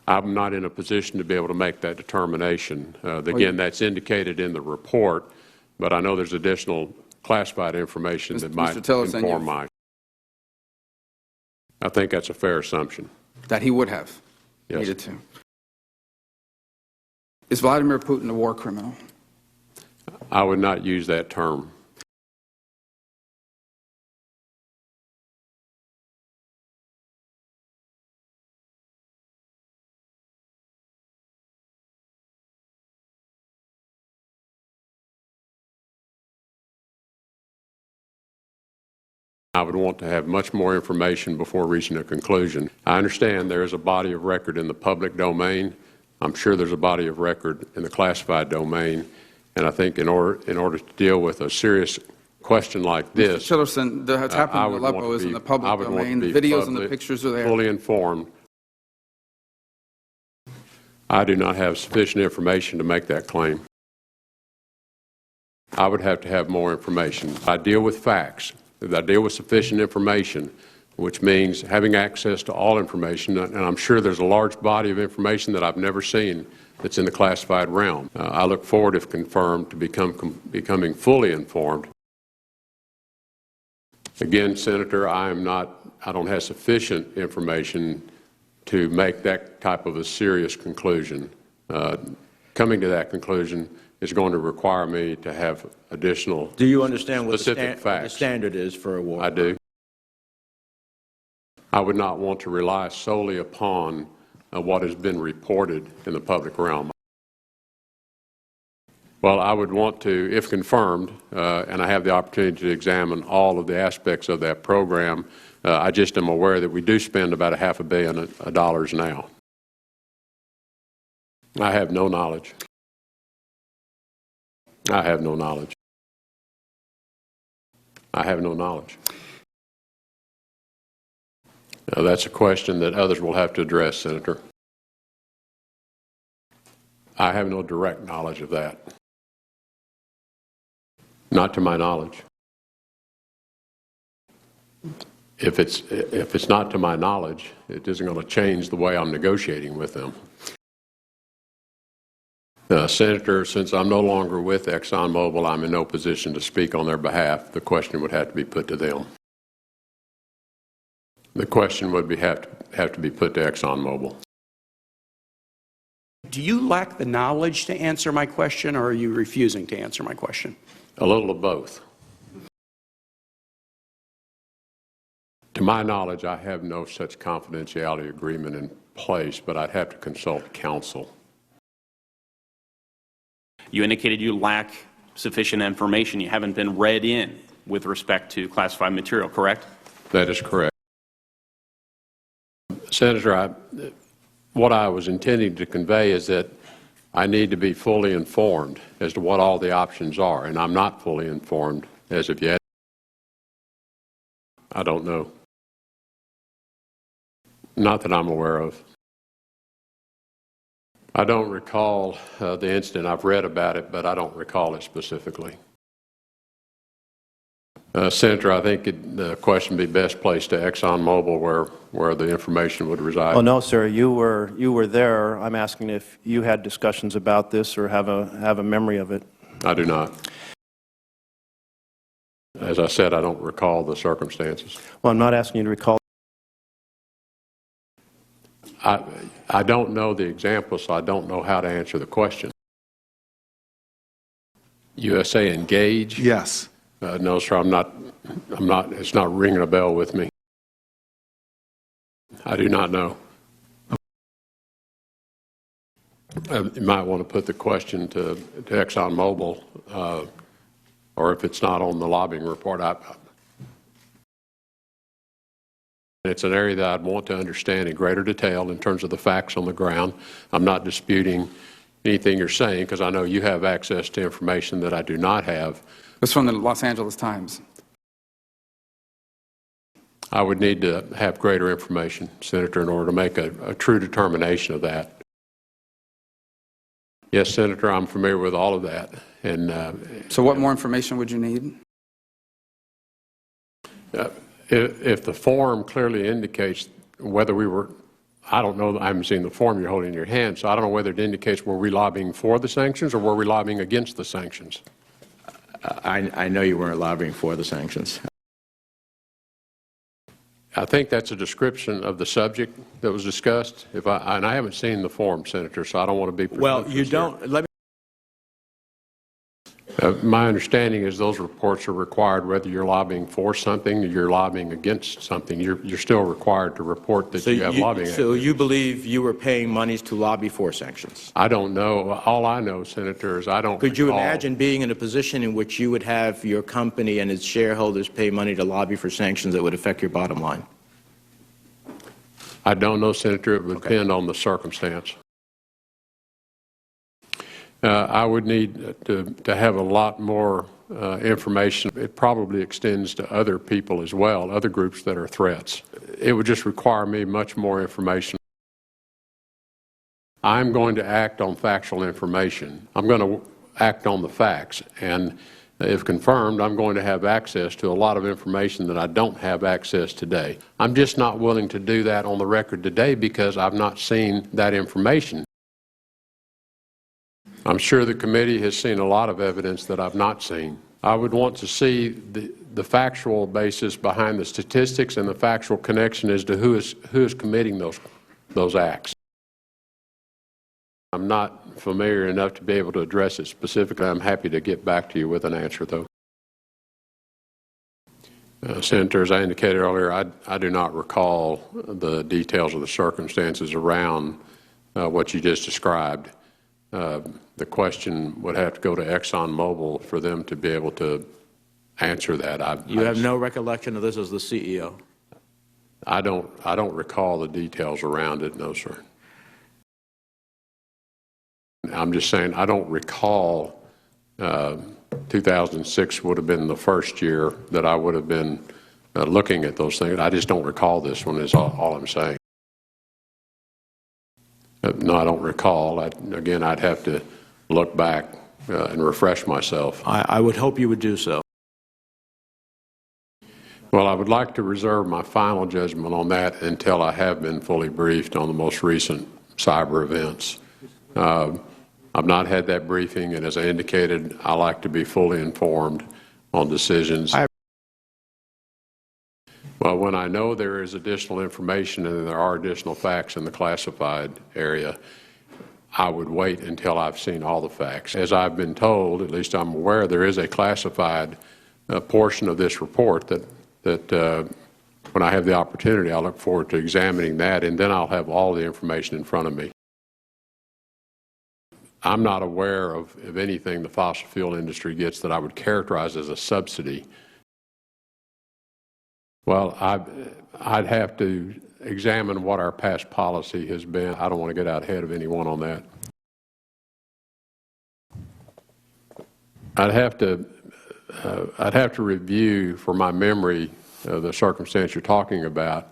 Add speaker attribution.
Speaker 1: I'm not in a position to be able to make that determination. Again, that's indicated in the report, but I know there's additional classified information that might inform my. I think that's a fair assumption.
Speaker 2: That he would have needed to. Is Vladimir Putin a war criminal?
Speaker 1: I would not use that term. I would want to have much more information before reaching a conclusion. I understand there is a body of record in the public domain. I'm sure there's a body of record in the classified domain. And I think in order to deal with a serious question like this,
Speaker 2: Mr. Tillerson, what's happened in Aleppo is in the public domain. The videos and the pictures are there.
Speaker 1: Fully informed. I do not have sufficient information to make that claim. I would have to have more information. I deal with facts. I deal with sufficient information, which means having access to all information, and I'm sure there's a large body of information that I've never seen that's in the classified realm. I look forward, if confirmed, to becoming fully informed. Again, Senator, I don't have sufficient information to make that type of a serious conclusion. Coming to that conclusion is going to require me to have additional.
Speaker 3: Do you understand what
Speaker 1: the
Speaker 3: standard is for a war?
Speaker 1: I do. I would not want to rely solely upon what has been reported in the public realm. Well, I would want to, if confirmed, and I have the opportunity to examine all of the aspects of that program, I just am aware that we do spend about $500 million now. I have no knowledge. I have no knowledge. I have no knowledge. Now, that's a question that others will have to address, Senator. I have no direct knowledge of that. Not to my knowledge. If it's not to my knowledge, it isn't going to change the way I'm negotiating with them. Senator, since I'm no longer with ExxonMobil, I'm in no position to speak on their behalf. The question would have to be put to them. The question would have to be put to ExxonMobil.
Speaker 4: Do you lack the knowledge to answer my question, or are you refusing to answer my question?
Speaker 1: A little of both. To my knowledge, I have no such confidentiality agreement in place, but I'd have to consult counsel.
Speaker 5: You indicated you lack sufficient information. You haven't been read in with respect to classified material, correct?
Speaker 1: That is correct. Senator, what I was intending to convey is that I need to be fully informed as to what all the options are, and I'm not fully informed as of yet. I don't know. Not that I'm aware of. I don't recall the incident. I've read about it, but I don't recall it specifically. Senator, I think the question would be best placed to ExxonMobil, where the information would reside.
Speaker 6: Oh no, sir. You were there. I'm asking if you had discussions about this or have a memory of it.
Speaker 1: I do not. As I said, I don't recall the circumstances.
Speaker 6: Well, I'm not asking you to recall.
Speaker 1: I don't know the example, so I don't know how to answer the question. USA engage?
Speaker 2: Yes.
Speaker 1: No, sir, I'm not, it's not ringing a bell with me. I do not know. You might want to put the question to ExxonMobil, or if it's not on the lobbying report, it's an area that I'd want to understand in greater detail in terms of the facts on the ground. I'm not disputing anything you're saying, because I know you have access to information that I do not have.
Speaker 2: It's from the Los Angeles Times.
Speaker 1: I would need to have greater information, Senator, in order to make a true determination of that. Yes, Senator, I'm familiar with all of that. And
Speaker 2: so what more information would you need?
Speaker 1: If the form clearly indicates whether we were I don't know, I haven't seen the form you're holding in your hand, so I don't know whether it indicates were we lobbying for the sanctions or were we lobbying against the sanctions.
Speaker 3: I know you weren't lobbying for the sanctions.
Speaker 1: I think that's a description of the subject that was discussed. And I haven't seen the form, Senator, so I don't want to be
Speaker 3: Well, you
Speaker 1: presumptuous
Speaker 3: don't.
Speaker 1: here.
Speaker 3: Let me.
Speaker 1: My understanding is those reports are required whether you're lobbying for something or you're lobbying against something. You're still required to report that you have lobbying
Speaker 3: So
Speaker 1: activities.
Speaker 3: you believe you were paying monies to lobby for sanctions?
Speaker 1: I don't know. All I know, Senator, is I don't
Speaker 3: Could you
Speaker 1: recall.
Speaker 3: imagine being in a position in which you would have your company and its shareholders pay money to lobby for sanctions that would affect your bottom line?
Speaker 1: I don't know, Senator. It would depend on the circumstance. I would need to have a lot more information. It probably extends to other people as well, other groups that are threats. It would just require me much more information. I'm going to act on factual information. I'm going to act on the facts. And if confirmed, I'm going to have access to a lot of information that I don't have access today. I'm just not willing to do that on the record today because I've not seen that information. I'm sure the committee has seen a lot of evidence that I've not seen. I would want to see the factual basis behind the statistics and the factual connection as to who is committing those acts. I'm not familiar enough to be able to address it specifically. I'm happy to get back to you with an answer, though. Senator, as I indicated earlier, I do not recall the details of the circumstances around what you just described. The question would have to go to ExxonMobil for them to be able to answer that.
Speaker 3: You have no recollection of this as the CEO?
Speaker 1: I don't recall the details around it, no, sir. I'm just saying I don't recall 2006 would have been the first year that I would have been looking at those things. I just don't recall this one is all I'm saying. No, I don't recall. Again, I'd have to look back and refresh myself.
Speaker 3: I would hope you would do so.
Speaker 1: Well, I would like to reserve my final judgment on that until I have been fully briefed on the most recent cyber events. I've not had that briefing, and as I indicated, I like to be fully informed on decisions. Well, when I know there is additional information and there are additional facts in the classified area, I would wait until I've seen all the facts. As I've been told, at least I'm aware, there is a classified portion of this report that when I have the opportunity, I look forward to examining that, and then I'll have all the information in front of me. I'm not aware of anything the fossil fuel industry gets that I would characterize as a subsidy. Well, I'd have to examine what our past policy has been. I don't want to get out ahead of anyone on that. I'd have to review for my memory the circumstance you're talking about